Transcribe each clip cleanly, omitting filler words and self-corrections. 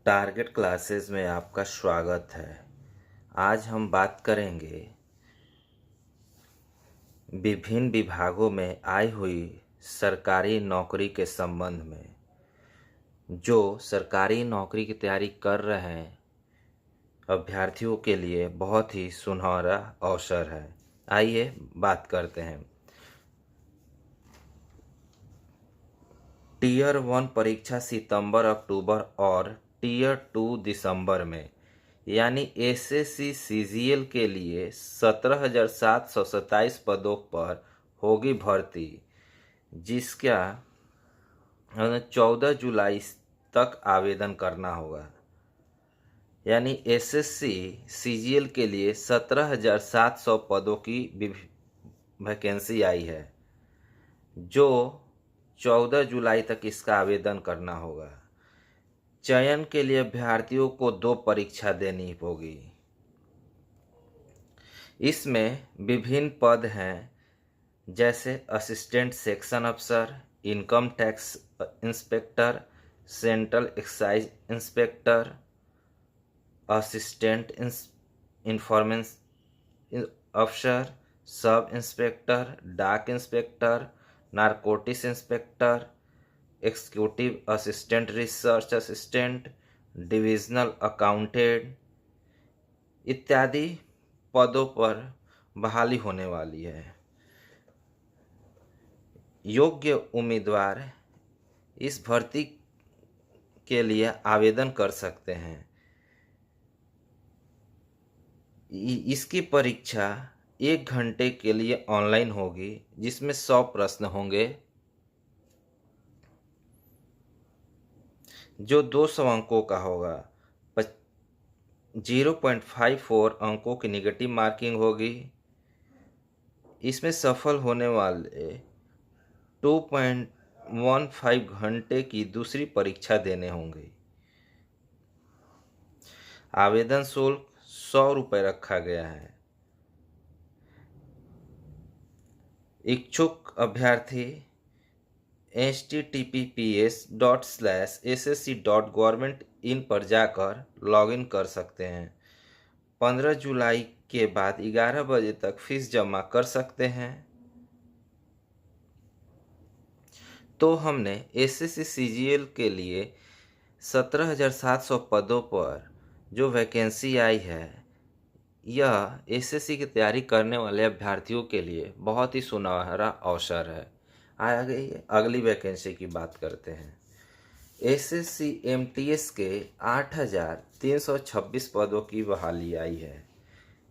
Target classes में आपका स्वागत है। आज हम बात करेंगे विभिन्न विभागों में आई हुई सरकारी नौकरी के संबंध में। जो सरकारी नौकरी की तैयारी कर रहे हैं अभ्यर्थियों के लिए बहुत ही सुनहरा अवसर है। आइए बात करते हैं। टीयर 1 परीक्षा सितंबर अक्टूबर और टीयर 2 दिसंबर में, यानी एसएससी सीजीएल के लिए 17,727 पदों पर होगी भर्ती, जिसका 14 जुलाई तक आवेदन करना होगा। यानी एसएससी सीजीएल के लिए 17,700 पदों की वैकेंसी आई है, जो 14 जुलाई तक इसका आवेदन करना होगा। चयन के लिए अभ्यर्थियों को 2 परीक्षा देनी होगी। इसमें विभिन्न पद हैं, जैसे असिस्टेंट सेक्शन अफसर, income tax inspector, central excise inspector, assistant information अफसर, सब इंस्पेक्टर, डाक inspector, narcotics inspector, executive assistant, research assistant, divisional accountant इत्यादि पदों पर बहाली होने वाली है। योग्य उम्मीदवार इस भर्ती के लिए आवेदन कर सकते हैं। इसकी परीक्षा 1 घंटे के लिए ऑनलाइन होगी, जिसमें 100 प्रश्न होंगे, जो 200 अंकों का होगा। 0.54 अंकों की निगेटिव मार्किंग होगी। इसमें सफल होने वाले 2.15 घंटे की दूसरी परीक्षा देने होंगे। आवेदन शुल्क 100 रुपये रखा गया है। इच्छुक अभ्यर्थी https://ssc.government.in पर जाकर लॉगिन कर सकते हैं। 15 जुलाई के बाद 11 बजे तक फीस जमा कर सकते हैं। तो हमने एसएससी सीजीएल के लिए 17,700 पदों पर जो वैकेंसी आई है, यह एसएससी की तैयारी करने वाले अभ्यर्थियों के लिए बहुत ही सुनहरा अवसर है। आगे अगली वैकेंसी की बात करते हैं। एसएससी एमटीएस के 8,326 पदों की बहाली आई है।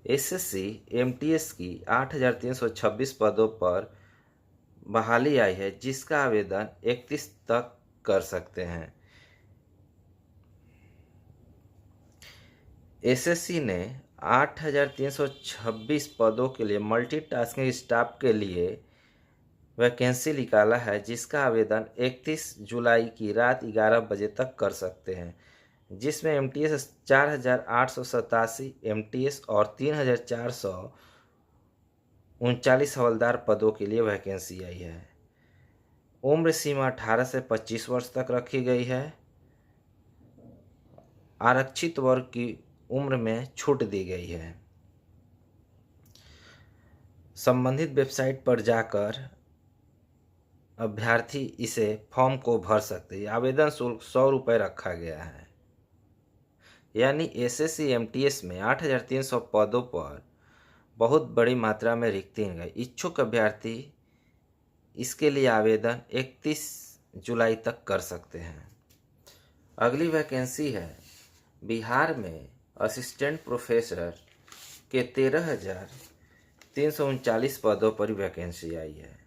एसएससी एमटीएस की 8,326 पदों पर बहाली आई है, जिसका आवेदन 31 तक कर सकते हैं। एसएससी ने 8,326 पदों के लिए मल्टीटास्किंग स्टाफ के लिए वैकेंसी निकाला है, जिसका आवेदन 31 जुलाई की रात 11 बजे तक कर सकते हैं, जिसमें एमटीएस 4,887 एमटीएस और 3,439 हवलदार पदों के लिए वैकेंसी आई है। उम्र सीमा 18 से 25 वर्ष तक रखी गई है। आरक्षित वर्ग की उम्र में छूट दी गई है। संबंधित वेबसाइट पर जाकर अभ्यर्थी इसे फॉर्म को भर सकते हैं। आवेदन शुल्क 100 रुपये रखा गया है। यानी एसएससी एमटीएस में 8,300 पदों पर बहुत बड़ी मात्रा में रिक्ति है। इच्छुक अभ्यर्थी इसके लिए आवेदन 31 जुलाई तक कर सकते हैं। अगली वैकेंसी है बिहार में असिस्टेंट प्रोफेसर के 13,339 पदों पर वैकेंसी आई है।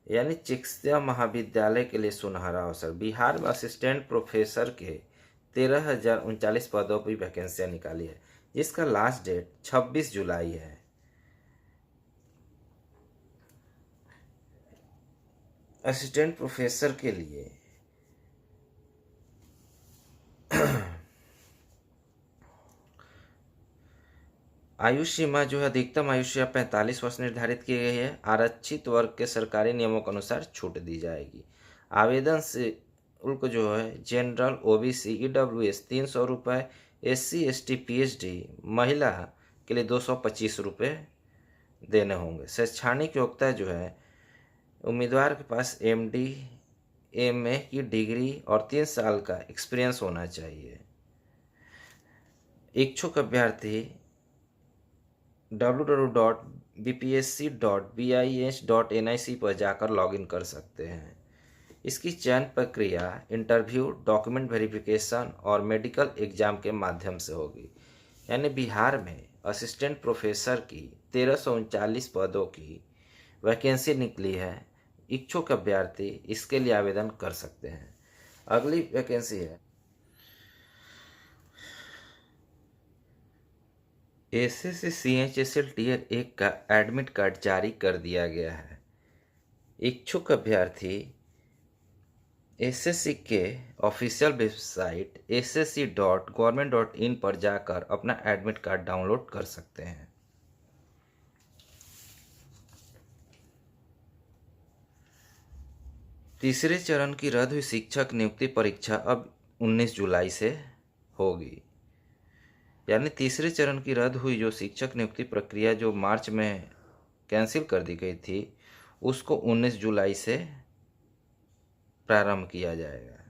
यानी चिकित्सा महाविद्यालय के लिए सुनहरा अवसर। बिहार में असिस्टेंट प्रोफेसर के 13,039 पदों पर वैकेंसियाँ निकाली है, जिसका लास्ट डेट 26 जुलाई है। असिस्टेंट प्रोफेसर के लिए आयु सीमा जो है, अधिकतम आयु सीमा 45 वर्ष निर्धारित की गई है। आरक्षित वर्ग के सरकारी नियमों के अनुसार छूट दी जाएगी। आवेदन से शुल्क जो है जनरल ओबीसी ईडब्ल्यूएस 300 रुपये, SC ST PhD महिला के लिए 225 रुपये देने होंगे। शैक्षणिक योग्यता जो है उम्मीदवार के पास MD MA की डिग्री और 3 साल का एक्सपीरियंस होना चाहिए। इच्छुक अभ्यर्थी www.bpsc.bis.nic पर जाकर लॉगिन कर सकते हैं। इसकी चयन प्रक्रिया इंटरव्यू, डॉक्यूमेंट वेरिफिकेशन और मेडिकल एग्जाम के माध्यम से होगी। यानी बिहार में असिस्टेंट प्रोफेसर की 1339 पदों की वैकेंसी निकली है। इच्छुक अभ्यर्थी इसके लिए आवेदन कर सकते हैं। अगली वैकेंसी है SSC CHSL टियर 1 का एडमिट कार्ड जारी कर दिया गया है। इच्छुक अभ्यर्थी SSC के ऑफिशियल वेबसाइट ssc.government.in पर जाकर अपना एडमिट कार्ड डाउनलोड कर सकते हैं। तीसरे चरण की रद्द हुई शिक्षक नियुक्ति परीक्षा अब 19 जुलाई से होगी। यानी तीसरे चरण की रद्द हुई जो शिक्षक नियुक्ति प्रक्रिया जो मार्च में कैंसिल कर दी गई थी, उसको 19 जुलाई से प्रारंभ किया जाएगा।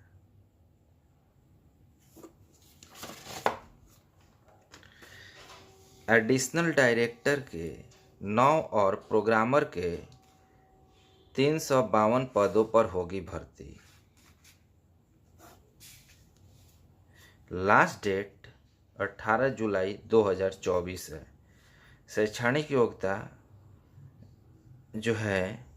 एडिशनल डायरेक्टर के 9 और प्रोग्रामर के 352 पदों पर होगी भर्ती। लास्ट डेट 18 जुलाई 2024 है। शैक्षणिक योग्यता जो है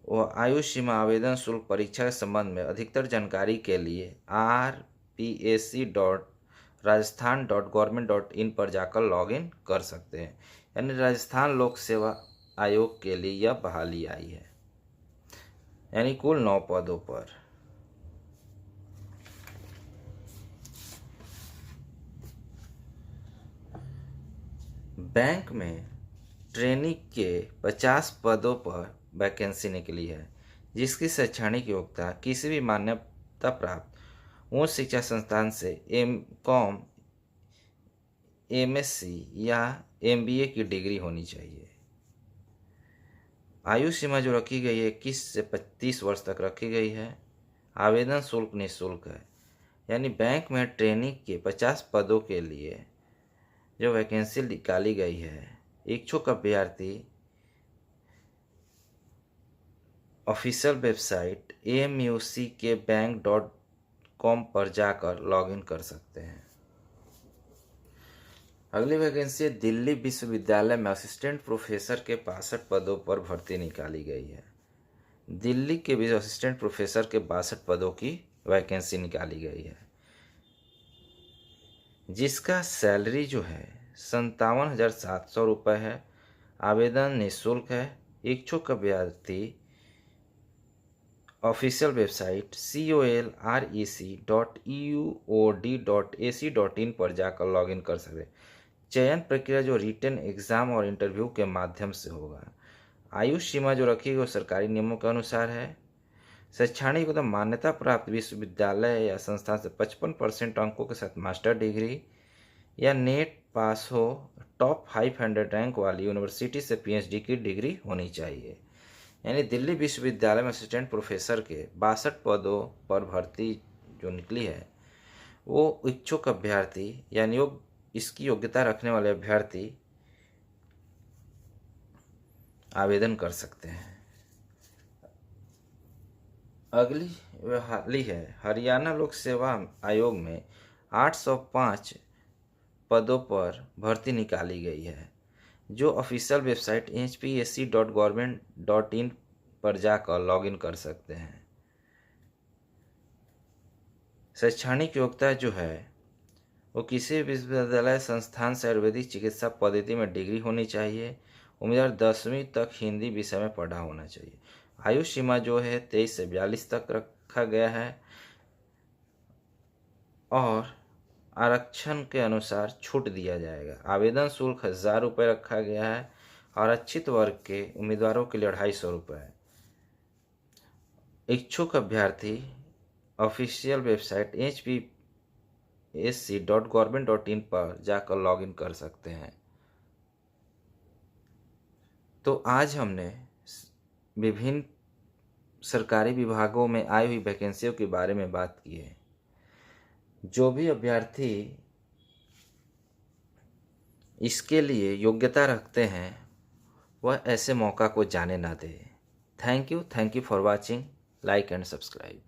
वो आयु सीमा, आवेदन शुल्क, परीक्षा के संबंध में अधिकतर जानकारी के लिए rpsc.rajasthan.government.in पर जाकर लॉगिन कर सकते हैं। यानी राजस्थान लोक सेवा आयोग के लिए यह बहाली आई है। यानी कुल 9 पदों पर। बैंक में ट्रेनी के 50 पदों पर वैकेंसी निकली है, जिसकी शैक्षणिक योग्यता किसी भी मान्यता प्राप्त उच्च शिक्षा संस्थान से MCOM, MSc या MBA की डिग्री होनी चाहिए। आयु सीमा जो रखी गई है 21 से 35 वर्ष तक रखी गई है। आवेदन शुल्क निःशुल्क है। यानी बैंक में ट्रेनी के 50 पदों के लिए जो वैकेंसी निकाली गई है, इच्छुक अभ्यर्थी ऑफिशियल वेबसाइट amuckbank.com पर जाकर लॉगिन कर सकते हैं। अगली वैकेंसी दिल्ली विश्वविद्यालय में असिस्टेंट प्रोफेसर के 62 पदों पर भर्ती निकाली गई है। दिल्ली के भी असिस्टेंट प्रोफेसर के 62 पदों की वैकेंसी निकाली गई है, जिसका सैलरी जो है 57,700 रुपये है। आवेदन निःशुल्क है। इच्छुक अभ्यर्थी ऑफिशियल वेबसाइट colrec.eud.ac.in पर जाकर लॉगिन कर सकते हैं। चयन प्रक्रिया जो रिटन एग्जाम और इंटरव्यू के माध्यम से होगा। आयु सीमा जो रखी गई वो सरकारी नियमों के अनुसार है। शैक्षणिक मतलब मान्यता प्राप्त विश्वविद्यालय या संस्थान से 55% अंकों के साथ मास्टर डिग्री या नेट पास हो, टॉप 500 रैंक वाली यूनिवर्सिटी से PhD की डिग्री होनी चाहिए। यानी दिल्ली विश्वविद्यालय में असिस्टेंट प्रोफेसर के 62 पदों पर भर्ती जो निकली है, वो इच्छुक अभ्यर्थी यानी इसकी योग्यता रखने वाले अभ्यर्थी आवेदन कर सकते हैं। अगली बहाली है हरियाणा लोक सेवा आयोग में 805 पदों पर भर्ती निकाली गई है, जो ऑफिशियल वेबसाइट hpsc.government.in पर जाकर लॉगिन कर सकते हैं। शैक्षणिक योग्यता जो है वो किसी विश्वविद्यालय संस्थान से आयुर्वेदिक चिकित्सा पद्धति में डिग्री होनी चाहिए। उम्मीदवार 10वीं तक हिंदी विषय में पढ़ा होना चाहिए। आयु सीमा जो है 23 से 42 तक रखा गया है और आरक्षण के अनुसार छूट दिया जाएगा। आवेदन शुल्क 1000 रुपये रखा गया है। आरक्षित वर्ग के उम्मीदवारों के लिए 250 रुपये। इच्छुक अभ्यर्थी ऑफिशियल वेबसाइट hpsc.government.in पर जाकर लॉगिन कर सकते हैं। तो आज हमने विभिन्न सरकारी विभागों में आई हुई वैकेंसियों के बारे में बात की है। जो भी अभ्यर्थी इसके लिए योग्यता रखते हैं वह ऐसे मौका को जाने ना दे। Thank you for watching. Like and subscribe.